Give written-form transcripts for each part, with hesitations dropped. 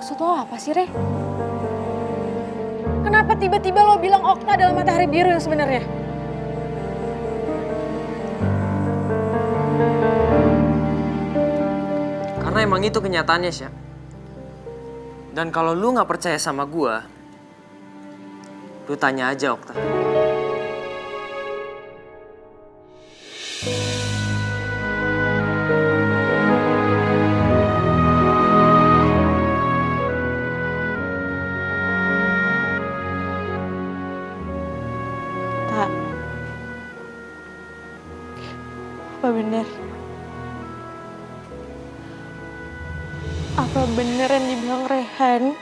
Maksud lo apa sih, Re? Kenapa tiba-tiba lo bilang Okta adalah matahari biru yang sebenarnya? Karena emang itu kenyataannya, Sya. Dan kalau lu gak percaya sama gua, lu tanya aja Okta. Tak. Apa bener? Apa bener yang dibilang Rehan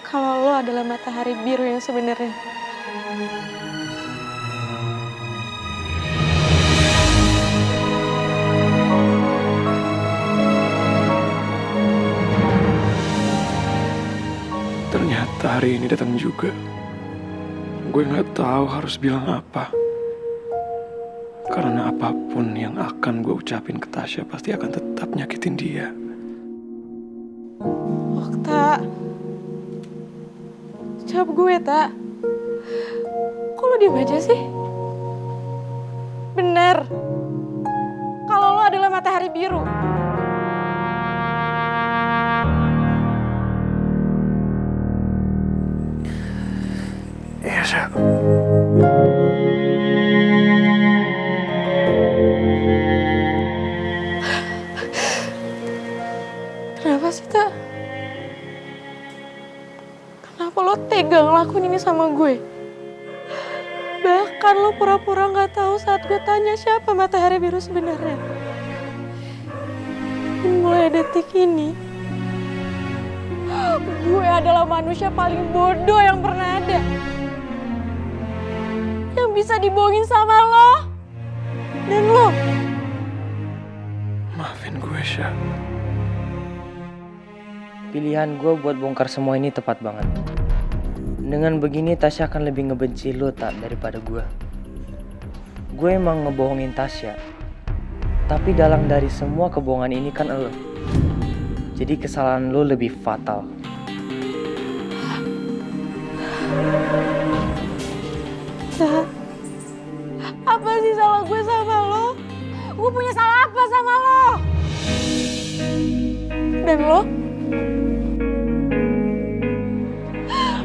kalau lo adalah matahari biru yang sebenarnya? Ternyata hari ini datang juga. Gue gak tahu harus bilang apa. Karena apapun yang akan gue ucapin ke Tasya pasti akan tetap nyakitin dia. Okta, jawab gue, Tak. Kok lo diem aja sih? Bener, kalau lo adalah matahari biru. Iya, Sya. Kenapa sih, Tak? Kenapa lo tega ngelakuin ini sama gue? Bahkan lo pura-pura gak tahu saat gue tanya siapa matahari biru sebenarnya. Dan mulai detik ini, gue adalah manusia paling bodoh yang pernah ada. Yang bisa dibohongin sama lo. Dan lo. Maafin gue, Sya. Pilihan gue buat bongkar semua ini tepat banget. Dengan begini Tasya akan lebih ngebenci lo, Tak, daripada gue. Gue emang ngebohongin Tasya. Tapi dalang dari semua kebohongan ini kan lo. Jadi kesalahan lo lebih fatal. Tak, apa sih salah gue sama lo? Gue punya salah apa sama lo? Dan lo?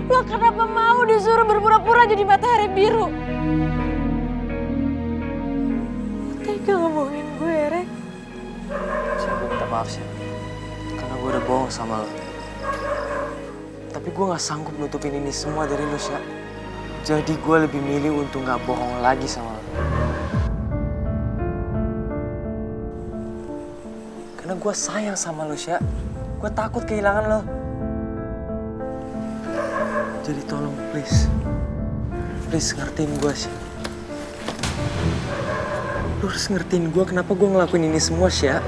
Lo kenapa mau disuruh berpura-pura jadi matahari biru? Lo tega ngomongin gue, Re? Sya, gue minta maaf, Sya. Karena gue udah bohong sama lo. Tapi gue gak sanggup nutupin ini semua dari lo, Sya. Jadi gue lebih milih untuk gak bohong lagi sama lo. Karena gue sayang sama lo, Sya. Gue takut kehilangan lo. Jadi tolong, please. Please ngertiin gue, Sya. Lo harus ngertiin gue kenapa gue ngelakuin ini semua, Sya.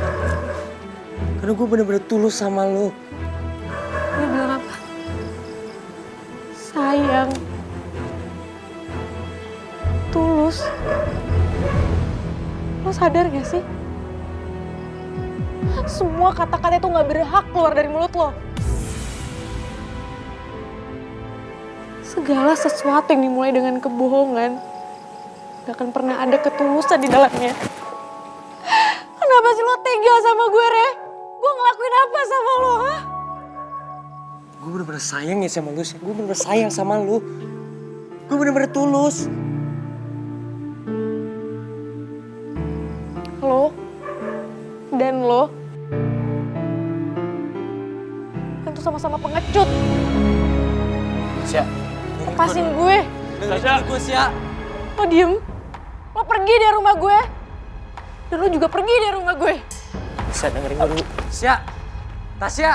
Karena gue bener-bener tulus sama lo. Lo bilang apa? Sayang. Tulus. Lo sadar gak sih? Semua kata-kata itu gak berhak keluar dari mulut lo. Segala sesuatu yang dimulai dengan kebohongan gak akan pernah ada ketulusan di dalamnya. Kenapa sih lo tega sama gue, Re? Gue ngelakuin apa sama lo, ha? Gue bener-bener sayang ya sama lu, Sya. Gue bener-bener sayang sama lu. Gue bener-bener tulus. Lo dan lo itu sama-sama pengecut. Sya, Lepasin gue. dengerin gue, Sya. Lo diem. Lo pergi dari rumah gue. Dan lo juga pergi dari rumah gue. Sya, dengerin gue dulu. Sya, Tasya.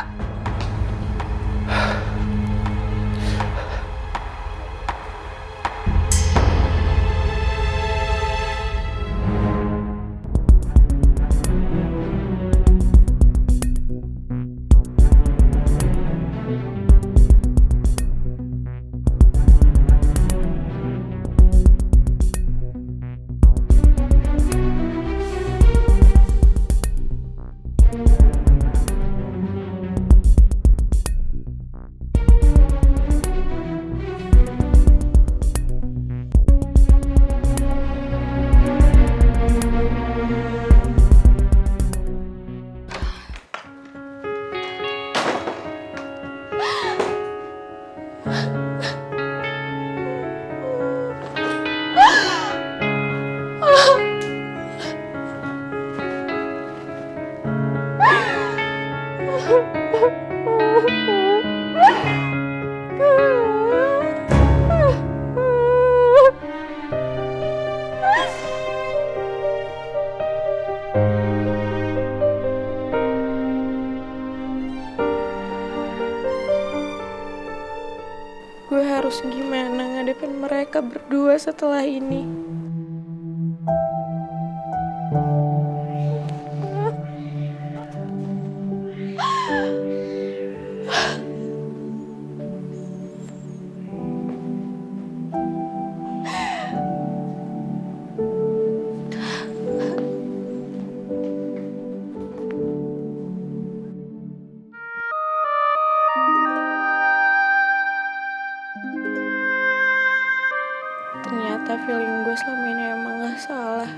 harus gimana ngadepin mereka berdua setelah ini. Ternyata feeling gue selama ini emang gak salah.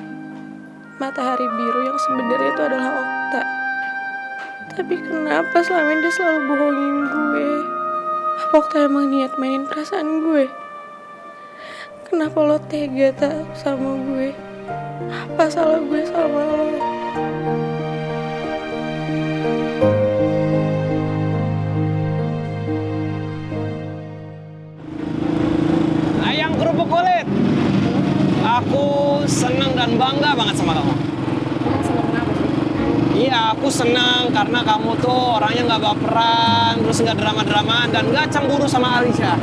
Matahari biru yang sebenarnya itu adalah Okta. Tapi kenapa selama ini dia selalu bohongin gue? Apa Okta emang niat mainin perasaan gue? Kenapa lo tega tak sama gue? Apa salah gue sama lo? Ayang kerupuk kulit. Aku senang dan bangga banget sama kamu. Iya, aku senang karena kamu tuh orangnya nggak baperan, terus nggak drama-dramaan dan nggak cemburu sama Alisha.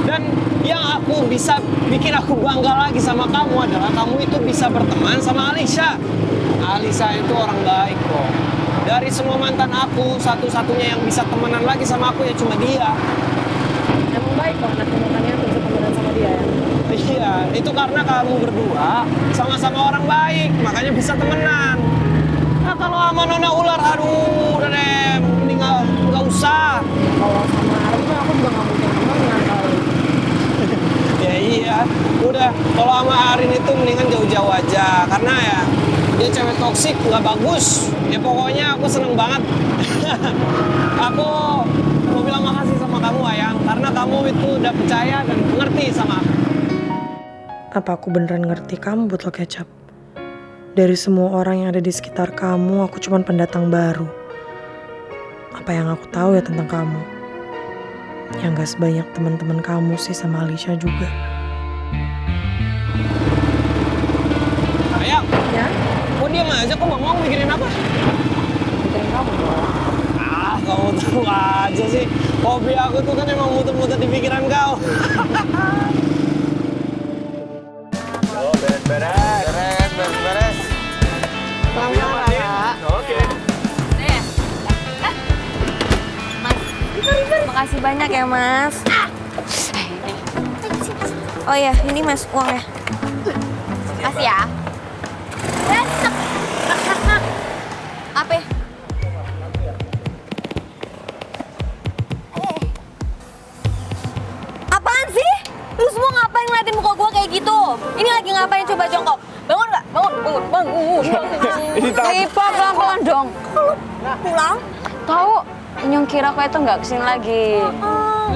Dan yang aku bisa bikin aku bangga lagi sama kamu adalah kamu itu bisa berteman sama Alisha. Alisha itu orang baik kok. Dari semua mantan aku, satu-satunya yang bisa temenan lagi sama aku ya cuma dia. Emang baik kok anak mantannya bisa temenan sama dia ya? Iya, itu karena kamu berdua sama-sama orang baik, makanya bisa temenan. Nah kalau sama Nona Ular, aduh udah deh, mending nggak usah. Kalau sama Arin mah aku juga gak mungkin temenan kali. Ya iya, udah kalau sama Arin itu mendingan jauh-jauh aja, karena ya dia cewek toksik, nggak bagus. Ya pokoknya aku seneng banget. Aku mau bilang makasih sama kamu Ayang, karena kamu itu udah percaya dan ngerti sama aku. Apa aku beneran ngerti kamu botol kecap? Dari semua orang yang ada di sekitar kamu, aku cuma pendatang baru. Apa yang aku tahu ya tentang kamu? Yang gak sebanyak teman-teman kamu sih sama Alisha juga. Ayang, Ya? kok diam aja, kok ngomong mikirin apa? Mikirin kamu dong. Ah, kamu tahu aja sih. Hobi aku tuh kan emang muter-muter di pikiran kau. Oh, beres. Makasih banyak ya, Mas. Oh ya, ini Mas uangnya. Makasih ya. Apa? Apaan sih? Lu semua ngapain ngeliatin muka gua kayak gitu? Ini lagi ngapain coba jongkok? Bangun nggak? Bangun. Ipa, pelan-pelan dong. Kok lu pulang? Tahu, Nyong kira aku itu nggak kesini lagi.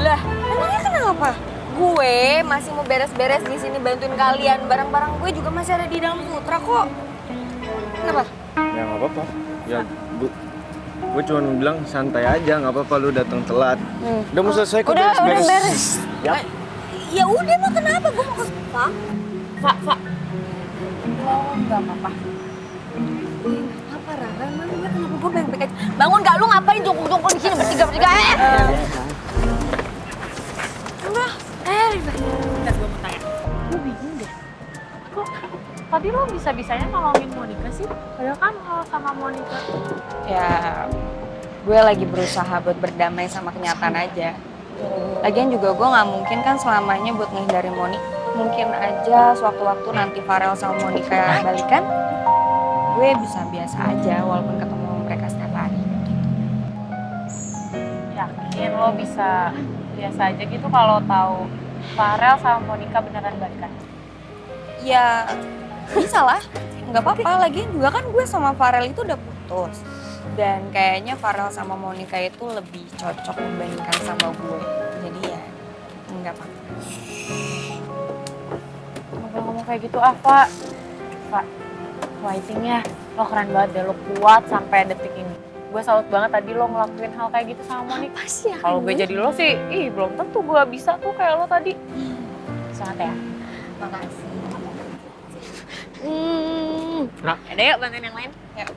Lah, emangnya kenapa? Gue masih mau beres-beres di sini bantuin kalian. Barang-barang gue juga masih ada di dalam sutra kok. Kenapa? Ya nggak apa-apa. Ya gue cuma bilang santai aja, nggak apa-apa lu datang telat. Udah mau selesai kok Udah beres-beres. beres. Ya. Ya udah mah kenapa? Gue mau ke Pak. Lo nggak apa-apa. Apa Rara? Emang gue kenapa gue baik-baik aja? Bangun gak? Lu ngapain jongkok-jongkok di sini bertiga-bertiga? Udah. Riva. Bentar, gue mau tanya. Gue bingung deh. Kok tadi lo bisa-bisanya nolongin Monica sih? Padahal kan lo sama Monica. Ya, gue lagi berusaha buat berdamai sama kenyataan aja. Lagian juga gue nggak mungkin kan selamanya buat menghindari Moni. Mungkin aja sewaktu-waktu nanti Farel sama Monica balikan, gue bisa biasa aja walaupun ketemu mereka setiap hari. Yakin lo bisa biasa aja gitu kalau tahu Farel sama Monica beneran balikan? Ya bisa lah. Nggak apa-apa. Lagian juga kan gue sama Farel itu udah putus. Dan kayaknya Farel sama Monica itu lebih cocok dibandingkan sama gue. Jadi ya nggak apa-apa. Ngomong kayak gitu Pak, fighting ya. Lo keren banget deh, lo kuat sampai detik ini. Gue salut banget tadi lo ngelakuin hal kayak gitu sama Monica. Pasti ya. Kalau gue jadi lo sih, belum tentu gue bisa tuh kayak lo tadi. Semangat ya. Makasih. Ada yuk bantuin yang lain. Yuk.